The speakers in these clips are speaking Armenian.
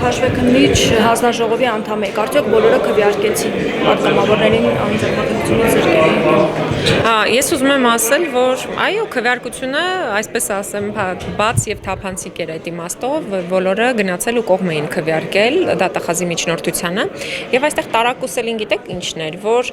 Հաշվեկնիչ հանձնաժողովի անդամ եք, արդյոք բոլորը քվեարկեցին պատգամավորներին անձեռնամխելիությունից զրկել։ Ես ուզում եմ ասել, որ այո, քվեարկությունը, այսպես ասեմ, բաց եւ թափանցիկ էր այդ իմաստով, բոլորը գնացել ու կողմ էին քվեարկել դատախազի միջնորդությանը, եւ այստեղ տարակուսելին գիտեք ինչն էր, որ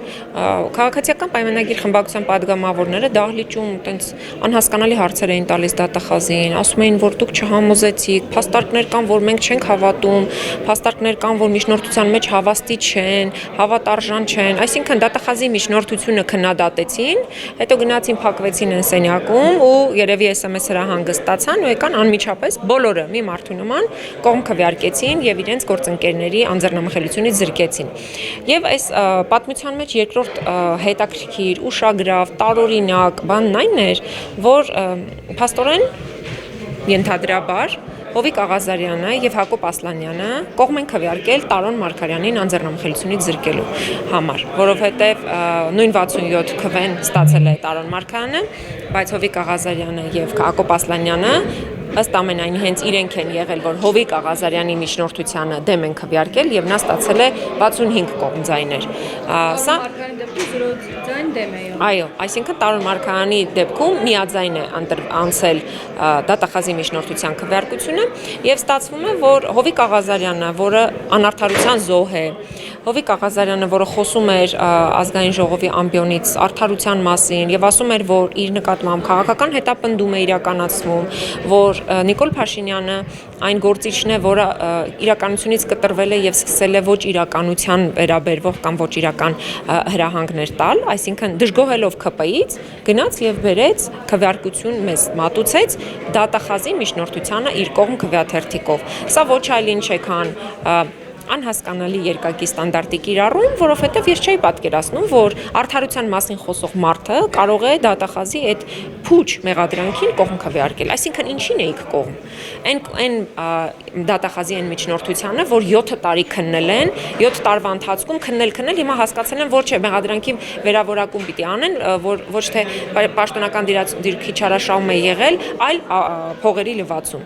քաղաքացիական պայմանագիր խմբակցության պատգամավորները դահլիճում տենց անհասկանալի հարցեր էին տալիս դատախազին, ասում էին, որ դուք չհամոզեցիք, փաստարկներ կան, որ մենք չենք հավատում, փաստարկներ կան, որ միջնորդության մեջ հավաստի չեն, հավատարժան չեն, այսինքն դատախազի միջնորդությունը քննադատեցին, հետո գնացին փակվեցին այն սենյակում ու երևի SMS հրահանգ ստացան ու եկան անմիջապես բոլորը մի մարդու նման կողմ քվեարկեցին եւ իրենց գործընկերների անձեռնամխելիությունից զրկեցին։ Եվ այս պատմության մեջ երկրորդ հետաքրքիր, ուշագրավ, տարօրինակ բանն այն էր, որ փաստորեն ենթադրաբար Հովիկ Աղազարյանը եւ Հակոբ Ասլանյանը կողմ են քվեարկել Տարոն Մարգարյանին անձեռնամխելիությունից զրկելու համար, որովհետեւ նույն 67 քվեն ստացել է Տարոն Մարգարյանը, բայց Հովիկ Աղազարյանը եւ Հակոբ Ասլանյանը ըստ ամենայնի հենց իրենք են եղել, որ Հովիկ Աղազարյանի միջնորդությանը դեմ են քվեարկել եւ նա ստացել է 65 կողմ ձայներ։ Սա Այո, այսինքն Տարոն Մարգարյանի դեպքում միաձայն է անցել դատախազի միջնորդության քվեարկությունը եւ ստացվում է, որ Հովիկ Աղազարյանը, որը անարդարության զոհ է, Հովիկ Աղազարյանը, որը խոսում էր ազգային ժողովի ամբիոնից արդարության մասին եւ ասում էր, որ իր նկատմամբ քաղաքական հետապնդում է իրականացվում, որ Նիկոլ Փաշինյանը այն գործիչն է, որը իրականությունից կտրվել է եւ սկսել է ոչ իրականության վերաբերվող կամ ոչ իրական հրահանգներ տալ, այսինքն դժգոհելով ԿՊ-ից գնաց եւ բերեց քվեարկություն մեզ մատուցեց դատախազի միջնորդությանը իր կողմ քվեաթերթիկով։ Սա ոչ այլ ինչ է, քան անհասկանալի երկակի ստանդարտի կիրառում, որովհետև ես չէի պատկերացնում, որ արդարության մասին խոսող մարդը կարող է դատախազի այդ փուչ մեղադրանքին կողմ քվեարկել, այսինքն ինչին էիք կողմ։ Այն դատախազի այն միջնորդությանը, որ 7 տարի քննել են, 7 տարվա ընթացքում քննել, հիմա հասկացել են, որ չէ, մեղադրանքի վերավորակում պիտի անեն, որ ոչ թե պաշտոնական դիրքի չարաշահում է եղել, այլ փողերի լվացում։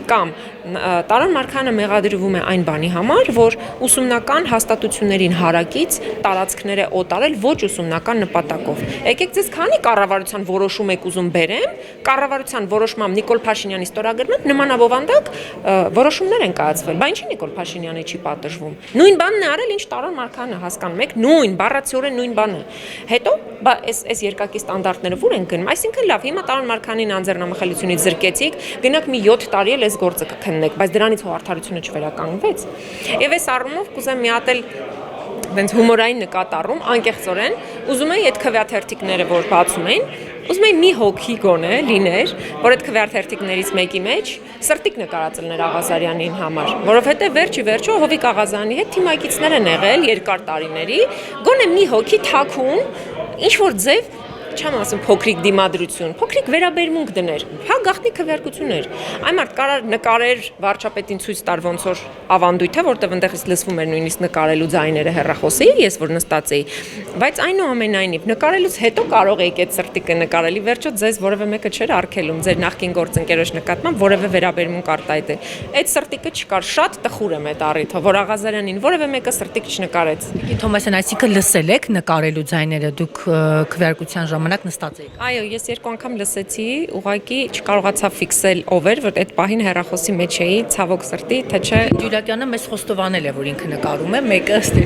Կամ Տարոն Մարգարյանը մեղադրվում է այն բանի համար, որ ուսումնական հաստատություններին հարակից տարածքներ է օտարել ոչ ուսումնական նպատակով։ Եկեք ձեզ քանի կառավարության որոշում եք ուզում բերեմ, կառավարության որոշմամբ Նիկոլ Փաշինյանի ստորագրման նմանաբովանդակ որոշումներ են կայացվել, բայց ինչի Նիկոլ Փաշինյանը չի պատժվում։ Նույն բանն է արել, ինչ Տարոն Մարգարյանը, հասկանում եք, նույն բառացիորեն նույն բանը։ Հետո այս երկակի ստանդարտները ո՞ւր են գնում։ Այսինքն լավ, հիմա Տարոն Մարգարյանին անձեռնամխելիությունից զրկեցիք, գնաք մի 7 տարի էլ այս գործը կքննեք, բայց դրանից հո արդարությունը չվերականգնվեց։ Եվ այս առումով կուզեմ մի հատ էլ դենց հումորային նկատառում անկեղծորեն ուզում էի այդ քվեաթերթիկները, որ բացում էին, ուզում էի մի հոգի գոնե լիներ, որ այդ քվեաթերթիկներից մեկի մեջ սրտիկ նկարածելներ Աղազարյանին համար, որովհետև վերջի վերջո Հովիկ Աղազարյանի հետ թիմակիցներ են եղել երկար տարիների, գոնե մի հոգի թաքուն, ինչ որ ձև չեմ ասում փոքրիկ դիմադրություն, փոքրիկ վերաբերմունք դներ, հա գաղտնի քվեարկություն էր։ Այն մարդ կարար նկարեր վարչապետին ցույց տար ոնց որ ավանդույթ է, որտեղ այնտեղից լսվում էր նույնիսկ նկարելու ձայները հեռախոսի, ես որ նստած էի, բայց այնուամենայնիվ նկարելուց հետո կարող եք այդ սրտիկը նկարել, ի վերջո ձեզ որևէ մեկը չէր արգելում ձեր նախկին գործընկերոջ նկատմամբ որևէ վերաբերմունք արտահայտել։ Այդ սրտիկը չկար, շատ տխուր եմ այդ առիթով, որ Աղազարյանին որևէ մեկը սրտիկ չնկարեց։ Թոմասյան, այսինքն լսել եք նկարելու ձայները դուք քվեարկության ժամանակ նստած եք։ Այո, ես 2 անգամ լսեցի, ուղղակի չկարողացա ֆիքսել ով էր, որ այդ պահին հեռախոսի մեջ էի, ցավոք սրտի, թե չէ Ջուլիակյանը մեզ խոստովանել է, որ ինքը նկարում է, մեկը ըստ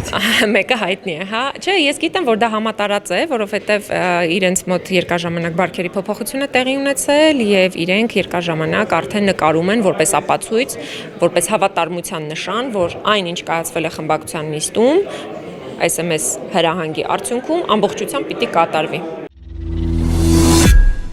մեկը հայտնի է, հա։ Չէ, ես գիտեմ, որ դա համատարած է, որովհետև իրենց մոտ երկար ժամանակ բարքերի փոփոխություն է տեղի ունեցել եւ իրենք երկար ժամանակ արդեն նկարում են որպես ապացույց, որպես հավատարմության նշան, որ այն ինչ կայացվել է խմբակցության նիստում, SMS հրահանգի արդյունքում ամբողջությամբ պիտի կատարվի։